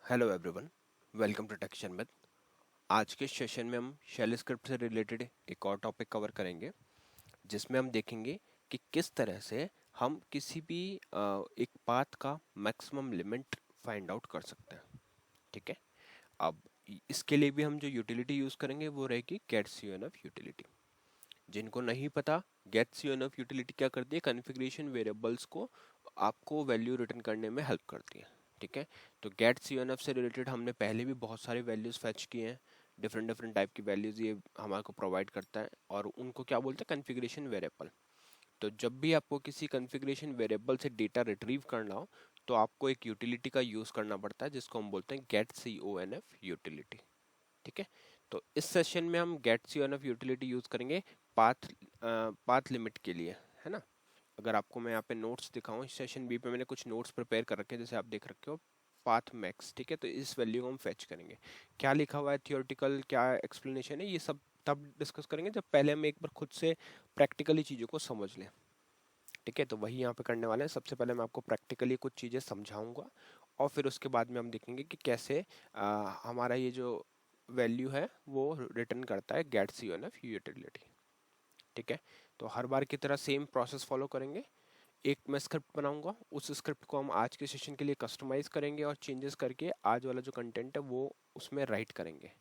Hello everyone, welcome to टेक्शन with. आज के सेशन में हम शेल स्क्रिप्ट से रिलेटेड एक और टॉपिक कवर करेंगे, जिसमें हम देखेंगे कि किस तरह से हम किसी भी एक पाथ का मैक्सिमम लिमिट फाइंड आउट कर सकते हैं। ठीक है। अब इसके लिए भी हम जो यूटिलिटी यूज़ करेंगे वो रहेगी गेट्स यूटिलिटी। जिनको नहीं पता, गेट्स यूटिलिटी क्या करती है, कॉन्फ़िगरेशन वेरिएबल्स को आपको वैल्यू रिटर्न करने में हेल्प करती है। ठीक है। तो गेट्स से रिलेटेड हमने पहले भी बहुत सारे वैल्यूज़ फेच किए हैं। डिफरेंट डिफरेंट टाइप की वैल्यूज़ ये हमारे को प्रोवाइड करता है और उनको क्या बोलते हैं, कॉन्फ़िगरेशन वेरिएबल। तो जब भी आपको किसी कॉन्फ़िगरेशन वेरिएबल से डेटा रिट्रीव करना हो तो आपको एक यूटिलिटी का यूज़ करना पड़ता है, जिसको हम बोलते हैं गेट यूटिलिटी। ठीक है। तो इस सेशन में हम गेट यूटिलिटी यूज़ करेंगे पाथ लिमिट के लिए, है ना। अगर आपको मैं यहाँ पे नोट्स दिखाऊं, इस सेशन बी पे मैंने कुछ नोट्स प्रिपेयर कर रखे हैं, जैसे आप देख रखे हो पाथ मैक्स। ठीक है। तो इस वैल्यू को हम फेच करेंगे। क्या लिखा हुआ है, थियोरटिकल क्या एक्सप्लेनेशन है, ये सब तब डिस्कस करेंगे जब पहले हम एक बार खुद से प्रैक्टिकली चीज़ों को समझ लें। ठीक है। तो वही यहाँ पे करने वाले हैं। सबसे पहले मैं आपको प्रैक्टिकली कुछ चीज़ें समझाऊंगा और फिर उसके बाद में हम देखेंगे कि कैसे हमारा ये जो वैल्यू है वो रिटर्न करता है गेट्स यूटिलिटी। ठीक है। तो हर बार की तरह सेम प्रोसेस फॉलो करेंगे। एक मैं स्क्रिप्ट बनाऊंगा, उस स्क्रिप्ट को हम आज के सेशन के लिए कस्टमाइज करेंगे और चेंजेस करके आज वाला जो कंटेंट है वो उसमें राइट करेंगे।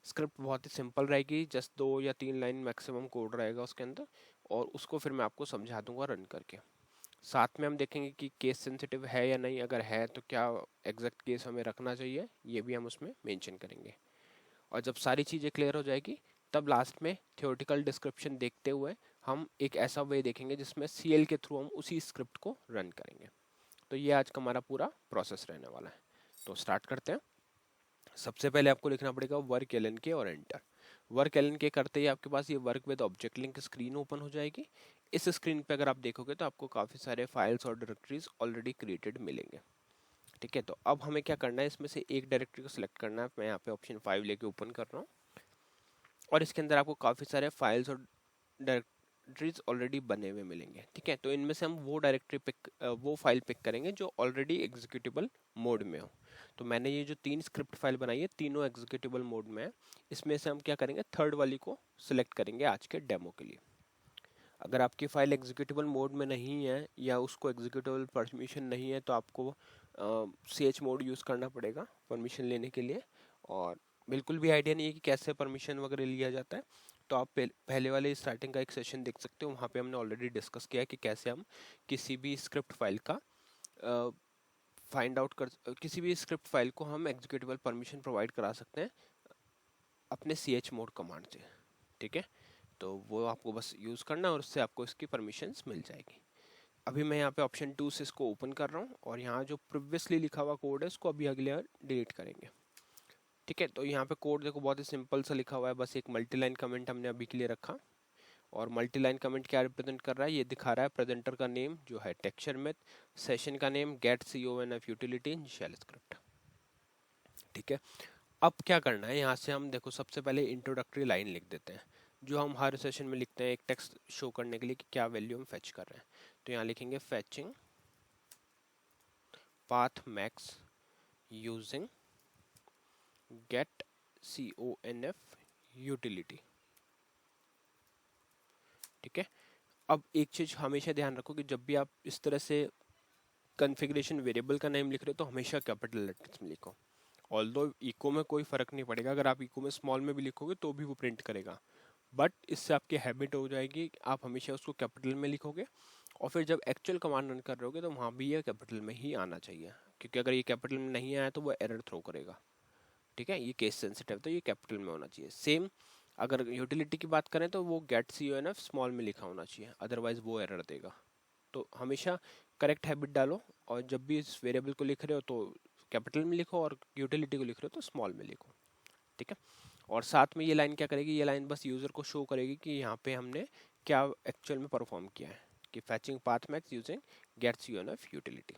स्क्रिप्ट बहुत ही सिंपल रहेगी, जस्ट 2 या 3 लाइन मैक्सिमम कोड रहेगा उसके अंदर, और उसको फिर मैं आपको समझा दूंगा रन करके। साथ में हम देखेंगे कि केस सेंसिटिव है या नहीं, अगर है तो क्या एग्जैक्ट केस हमें रखना चाहिए, ये भी हम उसमें मेंशन करेंगे। और जब सारी चीज़ें क्लियर हो जाएगी तब लास्ट में थ्योरेटिकल डिस्क्रिप्शन देखते हुए हम एक ऐसा वे देखेंगे जिसमें सीएल के थ्रू हम उसी स्क्रिप्ट को रन करेंगे। तो ये आज का हमारा पूरा प्रोसेस रहने वाला है। तो स्टार्ट करते हैं। सबसे पहले आपको लिखना पड़ेगा वर्क एल के और एंटर। वर्क एल के करते ही आपके पास ये work with object link screen open हो जाएगी। इस स्क्रीन पे अगर आप देखोगे तो आपको काफ़ी सारे फाइल्स और डायरेक्टरीज ऑलरेडी क्रिएटेड मिलेंगे। ठीक है। तो अब हमें क्या करना है, इसमें से एक डायरेक्टरी को सिलेक्ट करना है। मैं यहाँ पे ऑप्शन 5 लेके ओपन कर रहा हूँ और इसके अंदर आपको काफ़ी सारे फाइल्स और डायरेक्टरीज ऑलरेडी बने हुए मिलेंगे। ठीक है। तो इनमें से हम वो फाइल पिक करेंगे जो ऑलरेडी एग्जीक्यूटेबल मोड में हो। तो मैंने ये जो 3 स्क्रिप्ट फाइल बनाई है, तीनों एग्जीक्यूटेबल मोड में है। इसमें से हम क्या करेंगे, थर्ड वाली को सिलेक्ट करेंगे आज के डेमो के लिए। अगर आपकी फाइल एग्जीक्यूटेबल मोड में नहीं है या उसको एग्जीक्यूटेबल परमिशन नहीं है तो आपको CH मोड यूज़ करना पड़ेगा परमिशन लेने के लिए। और बिल्कुल भी आइडिया नहीं है कि कैसे परमिशन वगैरह लिया जाता है, तो आप पहले वाले स्टार्टिंग का एक सेशन देख सकते हो। वहाँ पे हमने ऑलरेडी डिस्कस किया है कि कैसे हम किसी भी स्क्रिप्ट फाइल का फाइंड आउट कर किसी भी स्क्रिप्ट फाइल को हम एग्जीक्यूटेबल परमिशन प्रोवाइड करा सकते हैं अपने CH मोड कमांड से। ठीक है। तो वो आपको बस यूज़ करना है और उससे आपको इसकी परमिशंस मिल जाएगी। अभी मैं यहाँ पे ऑप्शन 2 से इसको ओपन कर रहा हूँ और यहाँ जो प्रीवियसली लिखा हुआ कोड है उसको अभी अगले बार डिलीट करेंगे। ठीक है। तो यहाँ पे कोड देखो बहुत ही सिंपल सा लिखा हुआ है, बस एक मल्टी लाइन कमेंट हमने अभी के लिए रखा। और मल्टी लाइन कमेंट क्या रिप्रेजेंट कर रहा है, ये दिखा रहा है प्रेजेंटर का नेम जो है टेक्सचर में, सेशन का name get CONF utility in shell script. ठीक है। अब क्या करना है, यहाँ से हम देखो सबसे पहले इंट्रोडक्टरी लाइन लिख देते हैं जो हम हर सेशन में लिखते हैं एक टेक्स्ट शो करने के लिए कि क्या वैल्यू हम फेच कर रहे हैं। तो यहाँ लिखेंगे fetching path max using get conf utility। ठीक है। अब एक चीज हमेशा ध्यान रखो कि जब भी आप इस तरह से कॉन्फ़िगरेशन वेरिएबल का नेम लिख रहे हो तो हमेशा कैपिटल लेटर्स में लिखो। ऑल्दो इको में कोई फर्क नहीं पड़ेगा, अगर आप इको में स्मॉल में भी लिखोगे तो भी वो प्रिंट करेगा, बट इससे आपकी हैबिट हो जाएगी कि आप हमेशा उसको कैपिटल में लिखोगे और फिर जब एक्चुअल कमांड रन कर रहे होगे तो वहाँ भी ये कैपिटल में ही आना चाहिए, क्योंकि अगर ये कैपिटल में नहीं आया तो वो एरर थ्रो करेगा। ठीक है। ये केस सेंसिटिव, तो ये कैपिटल में होना चाहिए। सेम अगर यूटिलिटी की बात करें तो वो गेट CONF स्मॉल में लिखा होना चाहिए, अदरवाइज वो एरर देगा। तो हमेशा करेक्ट हैबिट डालो और जब भी इस वेरिएबल को लिख रहे हो तो कैपिटल में लिखो और यूटिलिटी को लिख रहे हो तो स्मॉल में लिखो। ठीक है। और साथ में ये लाइन क्या करेगी, ये लाइन बस यूज़र को शो करेगी कि यहाँ पे हमने क्या एक्चुअल में परफॉर्म किया है, कि fetching path max using get CONF utility.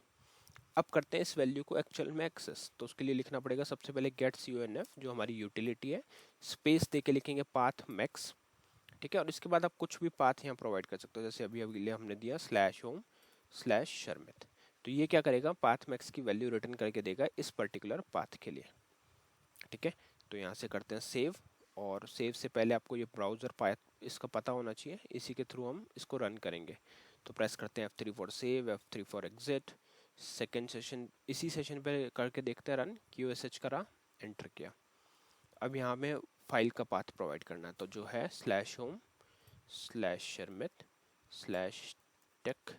अब करते हैं इस वैल्यू को एक्चुअल में एक्सेस, तो उसके लिए लिखना पड़ेगा सबसे पहले गेट CONF जो हमारी यूटिलिटी है, स्पेस दे के लिखेंगे पाथ मैक्स। ठीक है। और इसके बाद आप कुछ भी पाथ यहाँ प्रोवाइड कर सकते हो, जैसे अभी अभी हमने दिया /home/शर्मित। तो ये क्या करेगा, पाथ मैक्स की वैल्यू रिटर्न करके देगा इस पर्टिकुलर पाथ के लिए। ठीक है, तो यहाँ से करते हैं सेव, और सेव से पहले आपको ये ब्राउज़र पाथ इसका पता होना चाहिए, इसी के थ्रू हम इसको रन करेंगे। तो प्रेस करते हैं F3 for save, F3 for exit. Second session इसी सेशन पे करके देखते हैं रन, QSH करा, एंटर किया। अब यहाँ में फाइल का पाथ प्रोवाइड करना है, तो जो है /home/shermit/tech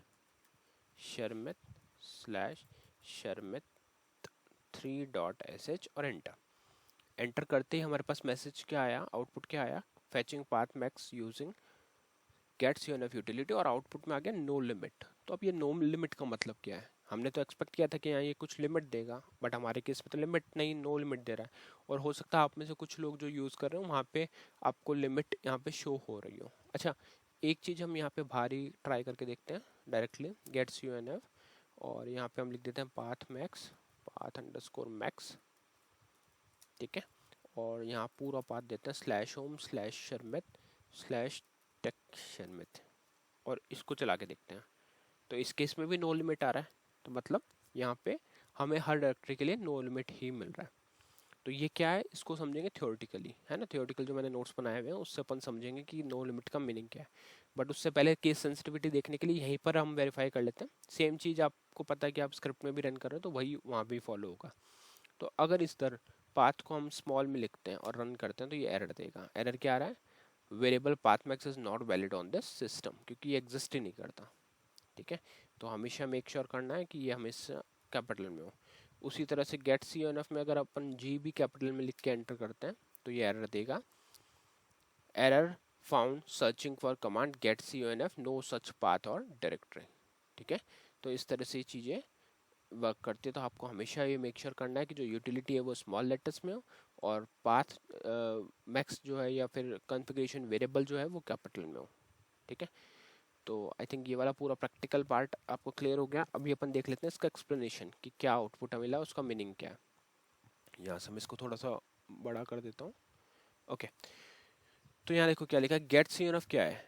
shermit/shermit3.sh और एंटर। एंटर करते ही हमारे पास मैसेज क्या आया, आउटपुट क्या आया, fetching path max using gets UNF utility, और आउटपुट में आ गया नो लिमिट। तो अब ये नो लिमिट का मतलब क्या है, हमने तो एक्सपेक्ट किया था कि यहाँ ये कुछ लिमिट देगा, बट हमारे केस में तो लिमिट नहीं, नो लिमिट दे रहा है। और हो सकता है आप में से कुछ लोग जो यूज़ कर रहे हो वहाँ पे आपको लिमिट यहाँ पे शो हो रही हो। अच्छा, एक चीज़ हम यहाँ पे बाहरी ट्राई करके देखते हैं डायरेक्टली, गेट्स यूएनएफ, और यहाँ पे हम लिख देते हैं path max, path underscore max. ठीक है, और यहाँ पूरा पाथ देते हैं /home/shermit/tech-shermit, और इसको चला के देखते हैं। तो इस केस में भी नो लिमिट आ रहा है, तो मतलब यहाँ पे हमें हर डायरेक्टरी के लिए नो लिमिट ही मिल रहा है। तो ये क्या है, इसको समझेंगे थ्योरेटिकली, है ना, थ्योरेटिकल जो मैंने नोट्स बनाए हुए हैं उससे अपन समझेंगे कि नो लिमिट का मीनिंग क्या है। बट उससे पहले केस सेंसिटिविटी देखने के लिए यहीं पर हम वेरीफाई कर लेते हैं। सेम चीज़ आपको पता है कि आप स्क्रिप्ट में भी रन कर रहे हो, तो वही वहाँ भी फॉलो होगा। तो अगर इस तरह पाथ को हम स्मॉल में लिखते हैं और रन करते हैं तो ये एरर देगा। एरर क्या आ रहा है, variable path max is not valid on this system, क्योंकि ये एग्जिस्ट ही नहीं करता। ठीक है, तो हमेशा मेक श्योर करना है कि ये हमेशा कैपिटल में हो। उसी तरह से गेट CONF में अगर अपन जी भी कैपिटल में लिख के एंटर करते हैं तो ये एरर देगा, error found searching for command get CONF no such path और डायरेक्टरी। ठीक है, तो इस तरह से चीज़ें वर्क करती है। तो आपको हमेशा ये मेक श्योर करना है कि जो यूटिलिटी है वो स्मॉल लेटर्स में हो, और पाथ मैक्स जो है या फिर कॉन्फ़िगरेशन वेरिएबल जो है वो कैपिटल में हो। ठीक है, तो आई थिंक ये वाला पूरा प्रैक्टिकल पार्ट आपको क्लियर हो गया। अभी अपन देख लेते हैं इसका एक्सप्लेनेशन कि क्या आउटपुट मिला, उसका मीनिंग क्या है। यहाँ से मैं इसको थोड़ा सा बड़ा कर देता हूँ। ओके, तो यहाँ देखो क्या लिखा है, गेट CONF क्या है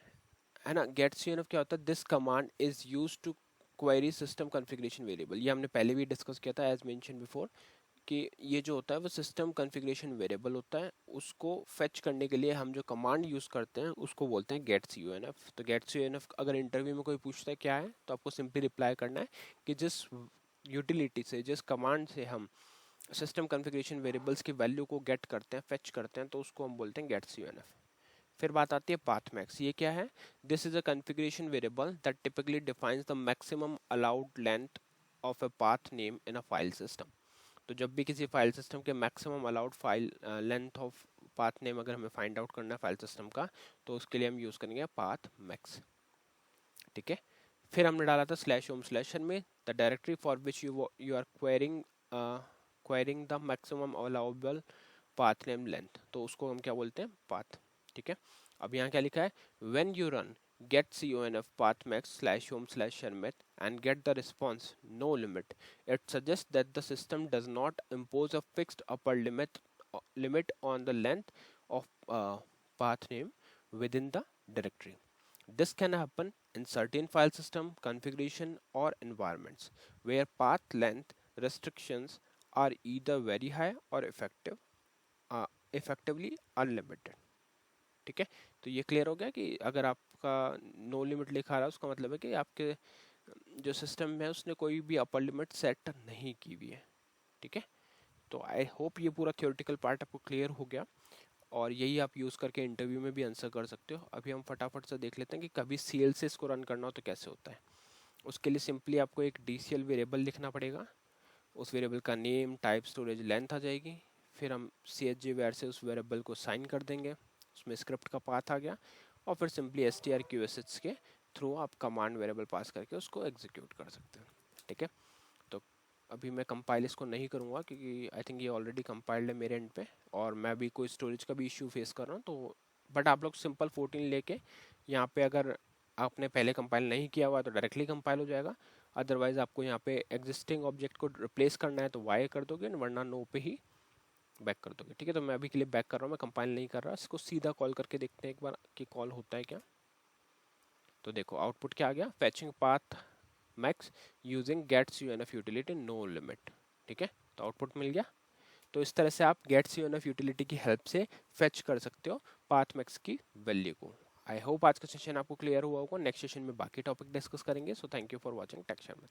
ना, गेट CONF क्या होता है, this command is use to query system configuration variable. ये हमने पहले भी डिस्कस किया था एज मेंशन बिफोर, कि ये जो होता है वो सिस्टम कॉन्फ़िगरेशन वेरिएबल होता है, उसको फेच करने के लिए हम जो कमांड यूज़ करते हैं उसको बोलते हैं गेट CONF। तो गेट CONF अगर इंटरव्यू में कोई पूछता है क्या है, तो आपको सिंपली रिप्लाई करना है कि जिस यूटिलिटी से, जिस कमांड से हम सिस्टम कॉन्फ़िगरेशन वेरिएबल्स की वैल्यू को गेट करते हैं, फेच करते हैं, तो उसको हम बोलते हैं गेट CONF। फिर बात आती है पाथ मैक्स। ये क्या है, this is a configuration variable that typically defines the maximum allowed length of a path name in a file system. तो जब भी किसी फाइल सिस्टम के maximum allowed file length of path name अगर हमें फाइंड आउट करना है file system का, तो उसके लिए हम यूज़ करेंगे पाथ मैक्स। ठीक है, फिर हमने डाला था /home/में the directory for which you are querying the maximum allowable path name length, तो उसको हम क्या बोलते हैं, पाथ। ठीक है, अब यहाँ क्या लिखा है, when you run get CONF path max /home/shermit and get the response no limit, it suggests that the system does not impose a fixed upper limit on the length of path name within the directory. This can happen in certain file system configuration or environments where path length restrictions are either very high or effectively unlimited. ठीक है, तो ये clear हो गया कि अगर आपका no limit लिखा रहा है उसका मतलब है कि आपके जो सिस्टम है उसने कोई भी अपर लिमिट सेट नहीं की हुई है। ठीक है, तो आई होप ये पूरा थ्योरेटिकल पार्ट आपको क्लियर हो गया, और यही आप यूज़ करके इंटरव्यू में भी आंसर कर सकते हो। अभी हम फटाफट से देख लेते हैं कि कभी CL से इसको रन करना हो तो कैसे होता है। उसके लिए सिंपली आपको एक DCL वेरिएबल लिखना पड़ेगा, उस वेरिएबल का नेम, टाइप, स्टोरेज, लेंथ आ जाएगी। फिर हम CHG वेयर से उस वेरिएबल को साइन कर देंगे, उसमें स्क्रिप्ट का पाथ आ गया, और फिर सिंपली strQSH के थ्रू आप कमांड वेरिएबल पास करके उसको एग्जीक्यूट कर सकते हैं। ठीक है, तो अभी मैं कंपाइल इसको नहीं करूँगा क्योंकि आई थिंक ये ऑलरेडी कंपाइल्ड है मेरे एंड पे, और मैं भी कोई स्टोरेज का भी इशू फेस कर रहा हूँ। तो बट आप लोग सिंपल 14 लेके यहाँ पे अगर आपने पहले कंपाइल नहीं किया हुआ तो डायरेक्टली कंपाइल हो जाएगा। अदरवाइज आपको यहाँ पे एग्जिस्टिंग ऑब्जेक्ट को रिप्लेस करना है तो वाई कर दोगे, वरना नो पे ही बैक कर दोगे। ठीक है, तो मैं अभी के लिए बैक कर रहा हूँ, मैं कंपाइल नहीं कर रहा। इसको सीधा कॉल करके देखते हैं एक बार कि कॉल होता है क्या। तो देखो आउटपुट क्या आ गया, fetching path max using gets UNF utility no limit. ठीक है, तो आउटपुट मिल गया। तो इस तरह से आप गेट्स यूएनएफ यूटिलिटी की हेल्प से फेच कर सकते हो पाथ मैक्स की वैल्यू को। आई होप आज का सेशन आपको क्लियर हुआ होगा। नेक्स्ट सेशन में बाकी टॉपिक डिस्कस करेंगे। So thank you for watching tech share.